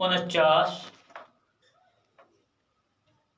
49।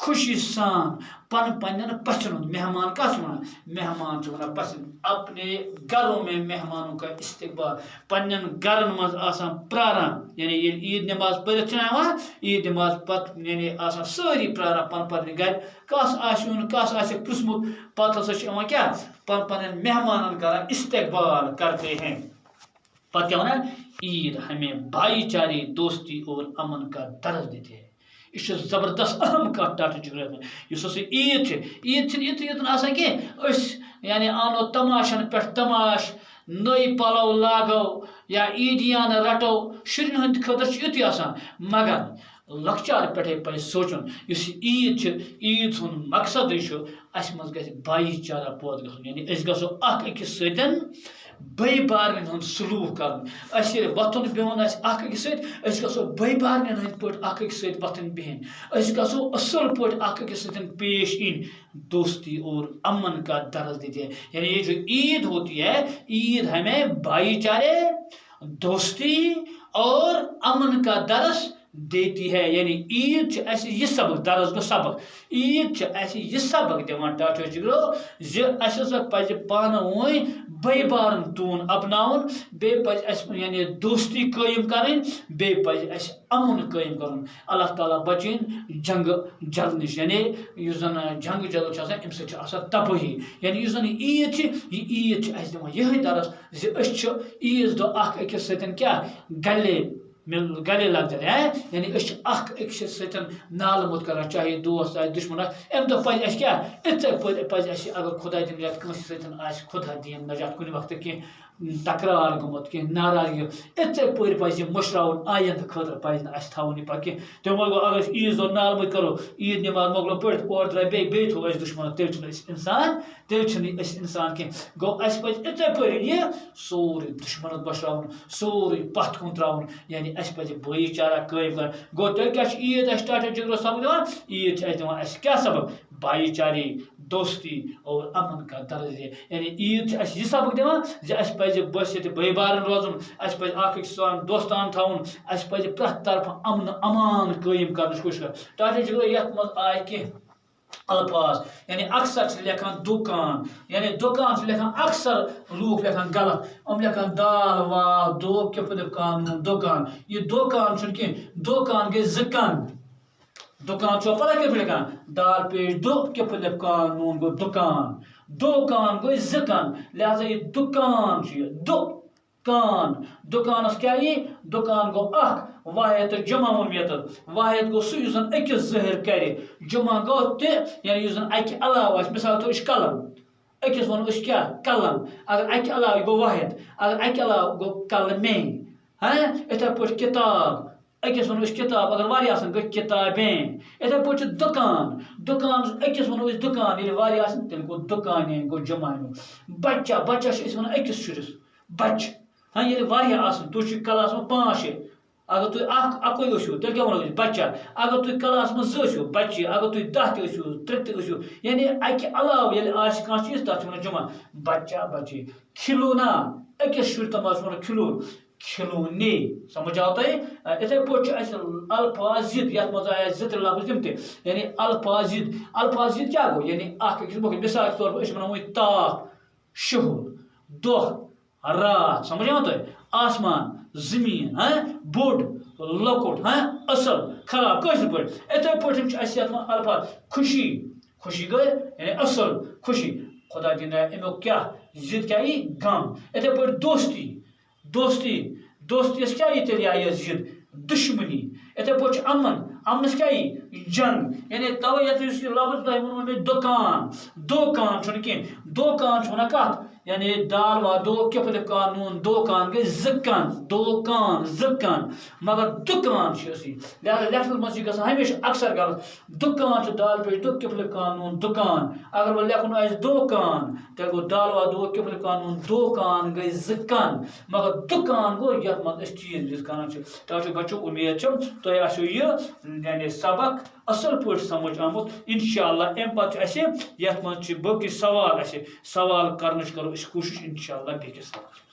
خوشی سان پن پچھن مہمان کیا مہمان پچھن اپنے گھروں میں مہمانوں کا استقبال پن گرن مز پراران یعنی عید نماز پڑھت عید نماز پتہ یعنی ساری پراران پن گھر کس کس پرسمت پتہ ہسا کیا پن مہمان کران استقبال کرتے ہیں پتہ کیا ونان عید ہمیں بھائی چارے دوستی اور امن کا درس دیتے ہیں یہ زبردست اہم کت ٹاٹا جگر اس عید عید یوتن کی یعنی آنو تماشن پہ تماش نئی پلو لاگو یا عیدیان رٹو شرین ہند خاطر یت مگر لکچار پہ پہ سوچن اس عید عید ہند مقصد اس مز گھ بھائی چارہ پود گھن یعنی اس گھو اخ أکس سۭتۍ بھائی بارنین ہند سلوک کرن اس وتھن بہن اخ أکس سۭتۍ اس گھو بھائی بارنین ہند پٲٹھۍ اخ أکس سۭتۍ وتھن بہن اس گھو اصل پٲٹھۍ اخ أکس سۭتۍ پیش ان دوستی اور امن کا درس دیتے ہیں یعنی یہ جو عید ہوتی ہے عید ہمیں بھائی چارے دوستی اور امن کا درس دیتی ہے یعنی عید یہ سبق درس گو سبق عید یہ سبق دان ٹاٹا جگرو زِ پزِ پانہٕ ؤنۍ بٔے بارن تون اپناون بیٚیہِ پزِ اَسہِ یعنی دوستی قٲیِم کَرٕنۍ بیٚیہِ پزِ اَسہِ امن قٲیِم کَرُن اللہ تعالیٰ بچٲیِن جنگہٕ جل نِش یعنی یُس زن جنگہٕ جل چھُ آسان اَمہِ سۭتۍ چھِ آسان تبٲہی یعنی یُس زن عید چھِ یہِ عید چھِ اَسہِ دِوان یِہوٚے درس زِ أسۍ چھِ عیز دۄہ اکھ أکِس سۭتۍ کیٛاہ گلے لگ جاتے ہیں یعنی اس اخ أکِس سۭتۍ نال موت کران چاہے دوست آسہِ دشمن آسہِ امہِ دۄہ پزِ اَسہِ کیٛاہ یِتھَے پٲٹھۍ پزِ اَسہِ اگر خۄدا دِن رٮ۪تھ کٲنٛسہِ سۭتۍ آسہِ خۄدا دِیِن نجات کُنہِ وقتہٕ کینٛہہ تکرار گوٚمُت کینٛہہ ناراضگی یِتھَے پٲٹھۍ پزِ یہِ مٔشراوُن آیندٕ خٲطرٕ پزِ نہٕ اَسہِ تھاوُن یہِ پتہٕ کینٛہہ تمہِ گوٚو اگر أسۍ عیز دۄہ نال موت کرو عید نماز مۄکلو پٔرِتھ اورٕ درٛاے بیٚیہِ تھوٚو اَسہِ دُشمن تیٚلہِ چھِنہٕ أسۍ اِنسان تیٚلہِ چھِنہٕ أسۍ اِنسان کینٛہہ گوٚو اَسہِ پزِ یِتھَے پٲٹھۍ یہِ سورُے دُشمنس بشراوُن سورُے پتھ کُن ترٛاوُن یعنی اَسہِ پزِ بھٲئی چارہ قٲیِم کرُن گوٚو تیٚلہِ کیٛاہ چھِ عید اَسہِ ٹاٹا جگرو سبق دِوان عید چھِ اَسہِ دِوان اَسہِ کیٛاہ سبق بھائی چارے دوستی اور امن کا درس دے یعنی عید چھِ اَسہِ یہِ سبق دِوان زِ اَسہِ پزِ بٲژ ییٚتہِ بھٲے بارن روزُن اَسہِ پزِ اکھ أکِس سان دوستان تھاوُن اَسہِ پزِ پرٛٮ۪تھ طرفہٕ امن امان قٲیِم کرنٕچ کوٗشِش کرٕنۍ ٹاٹا جگرو یتھ منٛز آیہِ کینٛہہ الفاظ یعنی اکثر چھِ لیکھان دُکان یعنی دُکان چھِ لیکھان اکثر لوٗکھ لیکھان غلط یِم لیکھان دال وال دو کِفل قانوٗن دُکان یہِ دُکان چھُنہٕ کینٛہہ دُکان گٔے زٕ کن دُکان چھُوا پتہ کِتھ پٲٹھۍ لیکھان دال پیش دو کِفل قانوٗن گوٚو دُکان دُکان گوٚو زٕ کن لہذا یہِ دُکان چھُ یہِ دُکان دُکانس کیٛاہ یی دُکان گوٚو اکھ واحد تہٕ جمع ووٚن ییٚتٮ۪تھ واحد گوٚو سُہ یُس زن أکِس ظٲہِر کرِ جمع گوٚو تہِ یعنی یُس زن اکہِ علاوٕ آسہِ مثال طور أسۍ چھِ قلم أکِس وَنو أسۍ کیٛاہ قلم اگر اکہِ علاوٕ یہِ گوٚو واحد اگر اکہِ علاوٕ گوٚو قلمے یِتھَے پٲٹھۍ کِتاب أکِس وَنو أسۍ کِتاب اگر واریاہ آسان گٔے کِتابیں یِتھَے پٲٹھۍ چھُ دُکان دُکان أکِس وَنو أسۍ دُکان ییٚلہِ واریاہ آسان تیٚلہِ گوٚو دُکانے گوٚو جمع بچہ بچہ چھِ أسۍ وَنان أکِس شُرِس بچہِ ییٚلہِ واریاہ آسان تُہۍ چھِو کلاس منٛز 5-6 اگر تُہۍ اَکُے ٲسِو تیٚلہِ کیٛاہ وَنو أسۍ بچہ اگر تُہۍ کلاس منٛز 2 ٲسِو بچہِ اگر تُہۍ 10 تہِ ٲسِو 3 تہِ ٲسِو یعنی اَکہِ علاوٕ ییٚلہِ آسہِ کانٛہہ چیٖز تَتھ چھِ وَنان جمع بچہ بچے کھِلونا أکِس شُرۍ تَمہِ چھِ وَنان کھِلوٗن کھِلونے سمجھ آو تۄہہِ یِتھَے پٲٹھۍ چھُ اَسہِ الفاظ ضِد یَتھ منٛز آیہِ اَسہِ 2-3 لفظ تِم تہِ یعنی الفاظ ضِد کیٛاہ گوٚو یعنی اکھ أکِس مۄکھٕ مِثال کے طور پر أسۍ وَنو وۄنۍ تاپھ شُہُل دۄہ رات سمجھ آو تۄہہِ آسمان زٔمیٖن بوٚڑ لۄکُٹ اصل خراب کٲشِر پٲٹھۍ یِتھَے پٲٹھۍ چھِ اَسہِ یَتھ منٛز الفاظ خوشی خوشی گٔے یعنی اصل خوشی خۄدا دِیِن امیُک کیٛاہ ضِد کیٛاہ یی غم یِتھَے پٲٹھۍ دوستی دوستی دوستیَس کیٛاہ یی تیٚلہِ یہِ ضِد دُشمنی یِتھَے پٲٹھۍ چھُ امن امنس کیٛاہ یی جنگ یعنی تَوَے یَتھ یُس یہِ لفظ تۄہہِ ووٚنوُ مےٚ دُکان دُکان چھُنہٕ کینٛہہ دُکان چھُ وَنان کَتھ یعنی دال وا دو کِفل قانوٗن دُکان گٔے زٕ کن دُکان زٕ کن مگر دُکان چھِ أسی لہذا لیکھنَس منٛز چھِ گژھان ہمیشہِ اکثر غلط دُکان چھُ دال پیش دو کِفل قانوٗن دُکان اگر وۄنۍ لیکھُن آسہِ دُکان تیٚلہِ گوٚو دال وا دو کِفل قانوٗن دُکان گٔے زٕ کن مگر دُکان گوٚو یتھ منٛز أسۍ چیٖز ویٖز کَران چھِ تَوَے بچو اُمید چھم تۄہہِ آسیو یہِ یعنی سبق اصل پٲٹھۍ سمجھ آمُت انشاءاللہ امہِ پتہٕ چھُ اَسہِ یتھ منٛز چھِ باقٕے سوال اَسہِ سوال کرنٕچ کرو أسۍ کوٗشِش انشاءاللہ بیٚکِس سبقس